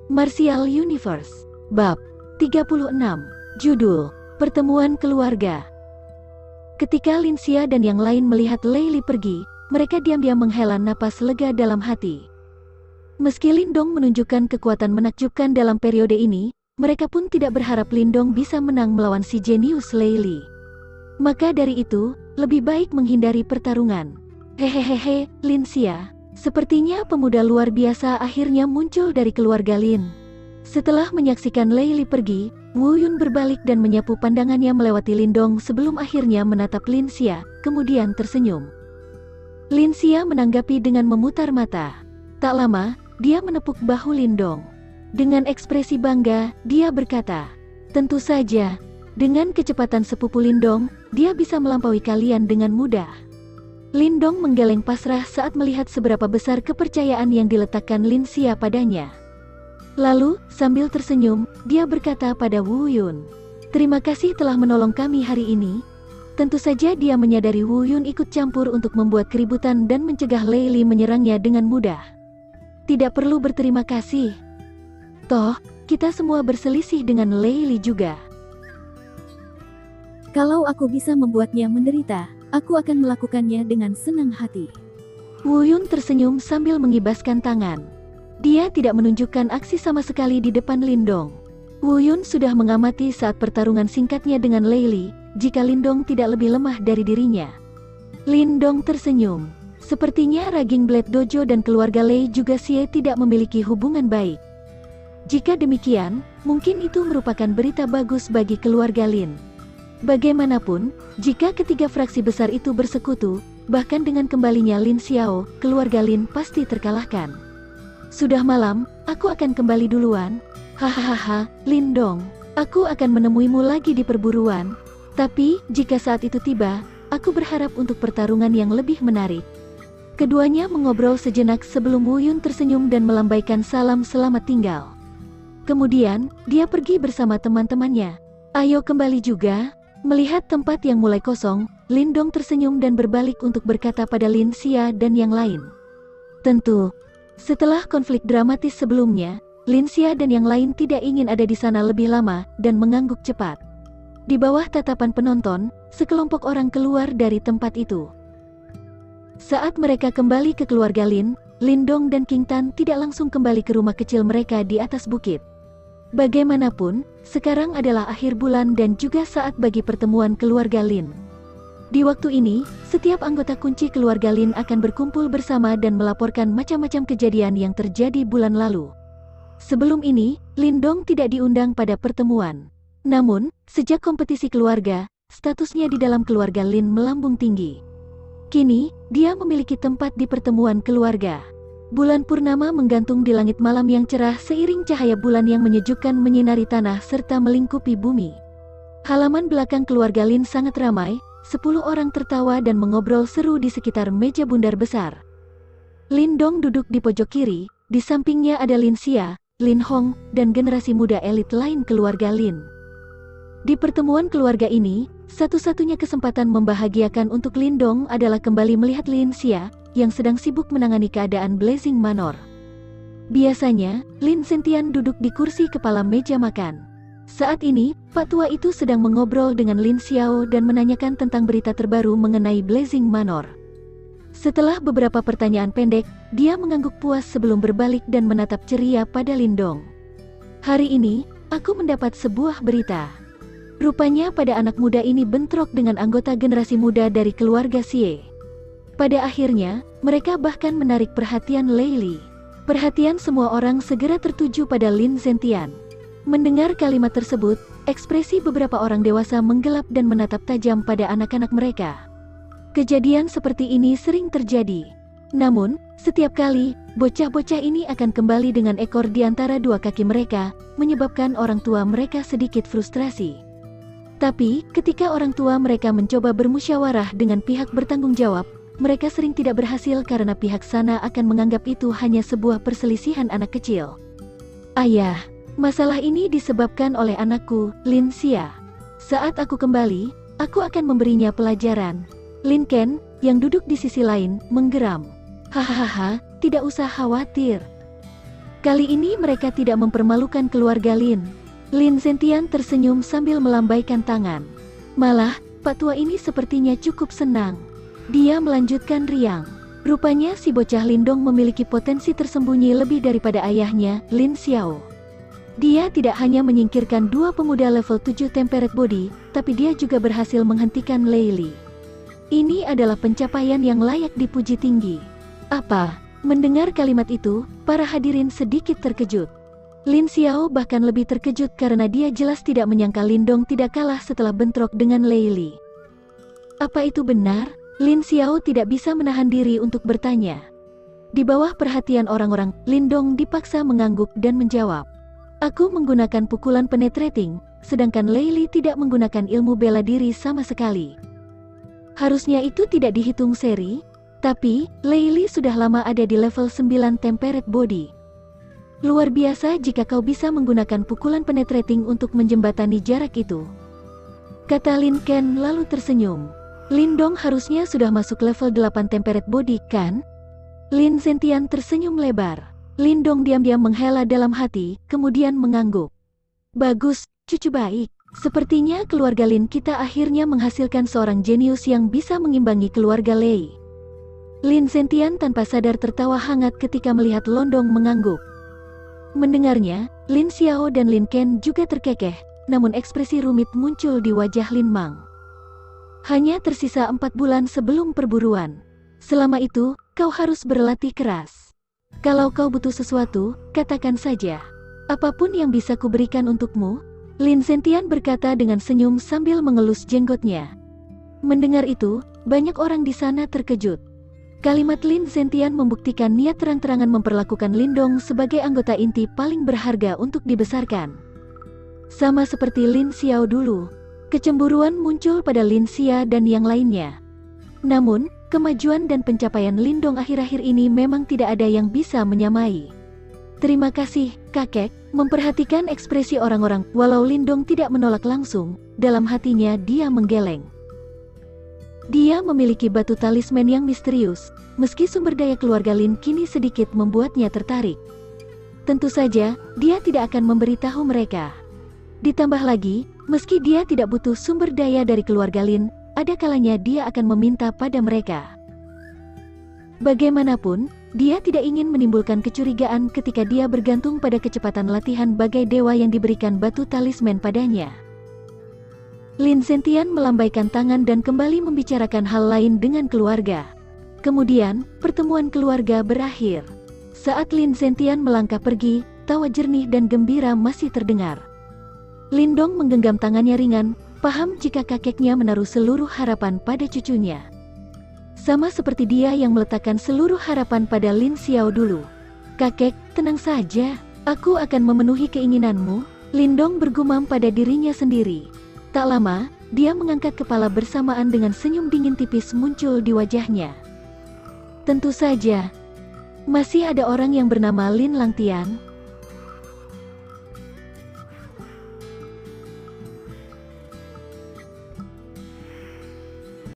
Martial Universe. Bab 36. Judul, Pertemuan Keluarga. Ketika Linxia dan yang lain melihat Lei Li pergi, mereka diam-diam menghela napas lega dalam hati. Meski Lindong menunjukkan kekuatan menakjubkan dalam periode ini, mereka pun tidak berharap Lindong bisa menang melawan si jenius Lei Li. Maka dari itu, lebih baik menghindari pertarungan. Hehehe, Linxia. Sepertinya pemuda luar biasa akhirnya muncul dari keluarga Lin. Setelah menyaksikan Lei Li pergi, Wu Yun berbalik dan menyapu pandangannya melewati Lindong sebelum akhirnya menatap Linxia, kemudian tersenyum. Linxia menanggapi dengan memutar mata. Tak lama, dia menepuk bahu Lindong. Dengan ekspresi bangga, dia berkata, "Tentu saja, dengan kecepatan sepupu Lindong, dia bisa melampaui kalian dengan mudah." Lindong menggeleng pasrah saat melihat seberapa besar kepercayaan yang diletakkan Linxia padanya. Lalu, sambil tersenyum, dia berkata pada Wu Yun, "Terima kasih telah menolong kami hari ini." Tentu saja dia menyadari Wu Yun ikut campur untuk membuat keributan dan mencegah Lei Li menyerangnya dengan mudah. Tidak perlu berterima kasih. Toh, kita semua berselisih dengan Lei Li juga. Kalau aku bisa membuatnya menderita, aku akan melakukannya dengan senang hati. Wu Yun tersenyum sambil mengibaskan tangan. Dia tidak menunjukkan aksi sama sekali di depan Lindong. Wu Yun sudah mengamati saat pertarungan singkatnya dengan Lei Li, jika Lindong tidak lebih lemah dari dirinya. Lindong tersenyum. Sepertinya Raging Blade Dojo dan keluarga Lei juga Xie tidak memiliki hubungan baik. Jika demikian, mungkin itu merupakan berita bagus bagi keluarga Lin. Bagaimanapun, jika ketiga fraksi besar itu bersekutu, bahkan dengan kembalinya Lin Xiao, keluarga Lin pasti terkalahkan. Sudah malam, aku akan kembali duluan. Hahaha, Lindong, aku akan menemuimu lagi di perburuan. Tapi, jika saat itu tiba, aku berharap untuk pertarungan yang lebih menarik. Keduanya mengobrol sejenak sebelum Wu Yun tersenyum dan melambaikan salam selamat tinggal. Kemudian, dia pergi bersama teman-temannya. Ayo kembali juga. Melihat tempat yang mulai kosong, Lindong tersenyum dan berbalik untuk berkata pada Linxia dan yang lain. Tentu, setelah konflik dramatis sebelumnya, Linxia dan yang lain tidak ingin ada di sana lebih lama dan mengangguk cepat. Di bawah tatapan penonton, sekelompok orang keluar dari tempat itu. Saat mereka kembali ke keluarga Lin, Lindong dan King Tan tidak langsung kembali ke rumah kecil mereka di atas bukit. Bagaimanapun, sekarang adalah akhir bulan dan juga saat bagi pertemuan keluarga Lin. Di waktu ini, setiap anggota kunci keluarga Lin akan berkumpul bersama dan melaporkan macam-macam kejadian yang terjadi bulan lalu. Sebelum ini, Lindong tidak diundang pada pertemuan. Namun, sejak kompetisi keluarga, statusnya di dalam keluarga Lin melambung tinggi. Kini, dia memiliki tempat di pertemuan keluarga. Bulan purnama menggantung di langit malam yang cerah seiring cahaya bulan yang menyejukkan menyinari tanah serta melingkupi bumi. Halaman belakang keluarga Lin sangat ramai, 10 orang tertawa dan mengobrol seru di sekitar meja bundar besar. Lindong duduk di pojok kiri, di sampingnya ada Linxia, Lin Hong, dan generasi muda elit lain keluarga Lin. Di pertemuan keluarga ini, satu-satunya kesempatan membahagiakan untuk Lindong adalah kembali melihat Linxia, yang sedang sibuk menangani keadaan Blazing Manor. Biasanya, Lin Zentian duduk di kursi kepala meja makan. Saat ini, Pak Tua itu sedang mengobrol dengan Lin Xiao dan menanyakan tentang berita terbaru mengenai Blazing Manor. Setelah beberapa pertanyaan pendek, dia mengangguk puas sebelum berbalik dan menatap ceria pada Lindong. Hari ini, aku mendapat sebuah berita. Rupanya pada anak muda ini bentrok dengan anggota generasi muda dari keluarga Xie. Pada akhirnya, mereka bahkan menarik perhatian Lei Li. Perhatian semua orang segera tertuju pada Lin Zentian. Mendengar kalimat tersebut, ekspresi beberapa orang dewasa menggelap dan menatap tajam pada anak-anak mereka. Kejadian seperti ini sering terjadi. Namun, setiap kali, bocah-bocah ini akan kembali dengan ekor di antara dua kaki mereka, menyebabkan orang tua mereka sedikit frustrasi. Tapi, ketika orang tua mereka mencoba bermusyawarah dengan pihak bertanggung jawab, mereka sering tidak berhasil karena pihak sana akan menganggap itu hanya sebuah perselisihan anak kecil. Ayah, masalah ini disebabkan oleh anakku, Linxia. Saat aku kembali, aku akan memberinya pelajaran. Lin Ken, yang duduk di sisi lain, menggeram. Hahaha, tidak usah khawatir. Kali ini mereka tidak mempermalukan keluarga Lin. Lin Zentian tersenyum sambil melambaikan tangan. Malah, Pak Tua ini sepertinya cukup senang. Dia melanjutkan riang. Rupanya si bocah Lindong memiliki potensi tersembunyi lebih daripada ayahnya, Lin Xiao. Dia tidak hanya menyingkirkan dua pemuda level 7 Temperate Body, tapi dia juga berhasil menghentikan Lei Li. Ini adalah pencapaian yang layak dipuji tinggi. Apa? Mendengar kalimat itu, para hadirin sedikit terkejut. Lin Xiao bahkan lebih terkejut karena dia jelas tidak menyangka Lindong tidak kalah setelah bentrok dengan Lei Li. Apa itu benar? Lin Xiao tidak bisa menahan diri untuk bertanya. Di bawah perhatian orang-orang, Lindong dipaksa mengangguk dan menjawab. Aku menggunakan pukulan penetrating, sedangkan Lei Li tidak menggunakan ilmu bela diri sama sekali. Harusnya itu tidak dihitung seri, tapi Lei Li sudah lama ada di level 9 Temperate Body. Luar biasa jika kau bisa menggunakan pukulan penetrating untuk menjembatani jarak itu, kata Lin Ken lalu tersenyum. Lindong harusnya sudah masuk level 8 Temperate Body, kan? Lin Zentian tersenyum lebar. Lindong diam-diam menghela dalam hati, kemudian mengangguk. Bagus, cucu baik. Sepertinya keluarga Lin kita akhirnya menghasilkan seorang jenius yang bisa mengimbangi keluarga Lei. Lin Zentian tanpa sadar tertawa hangat ketika melihat Lindong mengangguk. Mendengarnya, Lin Xiao dan Lin Ken juga terkekeh, namun ekspresi rumit muncul di wajah Lin Mang. Hanya tersisa 4 bulan sebelum perburuan. Selama itu, kau harus berlatih keras. Kalau kau butuh sesuatu, katakan saja. Apapun yang bisa kuberikan untukmu, Lin Zentian berkata dengan senyum sambil mengelus jenggotnya. Mendengar itu, banyak orang di sana terkejut. Kalimat Lin Zentian membuktikan niat terang-terangan memperlakukan Lindong sebagai anggota inti paling berharga untuk dibesarkan. Sama seperti Lin Xiao dulu, kecemburuan muncul pada Lin Xia dan yang lainnya. Namun, kemajuan dan pencapaian Lindong akhir-akhir ini memang tidak ada yang bisa menyamai. Terima kasih, kakek, memperhatikan ekspresi orang-orang. Walau Lindong tidak menolak langsung, dalam hatinya dia menggeleng. Dia memiliki batu talisman yang misterius, meski sumber daya keluarga Lin kini sedikit membuatnya tertarik. Tentu saja, dia tidak akan memberitahu mereka. Ditambah lagi, meski dia tidak butuh sumber daya dari keluarga Lin, ada kalanya dia akan meminta pada mereka. Bagaimanapun, dia tidak ingin menimbulkan kecurigaan ketika dia bergantung pada kecepatan latihan bagai dewa yang diberikan batu talisman padanya. Lin Zentian melambaikan tangan dan kembali membicarakan hal lain dengan keluarga. Kemudian, pertemuan keluarga berakhir. Saat Lin Zentian melangkah pergi, tawa jernih dan gembira masih terdengar. Lindong menggenggam tangannya ringan, paham jika kakeknya menaruh seluruh harapan pada cucunya. Sama seperti dia yang meletakkan seluruh harapan pada Lin Xiao dulu. Kakek, tenang saja, aku akan memenuhi keinginanmu, Lindong bergumam pada dirinya sendiri. Tak lama, dia mengangkat kepala bersamaan dengan senyum dingin tipis muncul di wajahnya. Tentu saja, masih ada orang yang bernama Lin Langtian.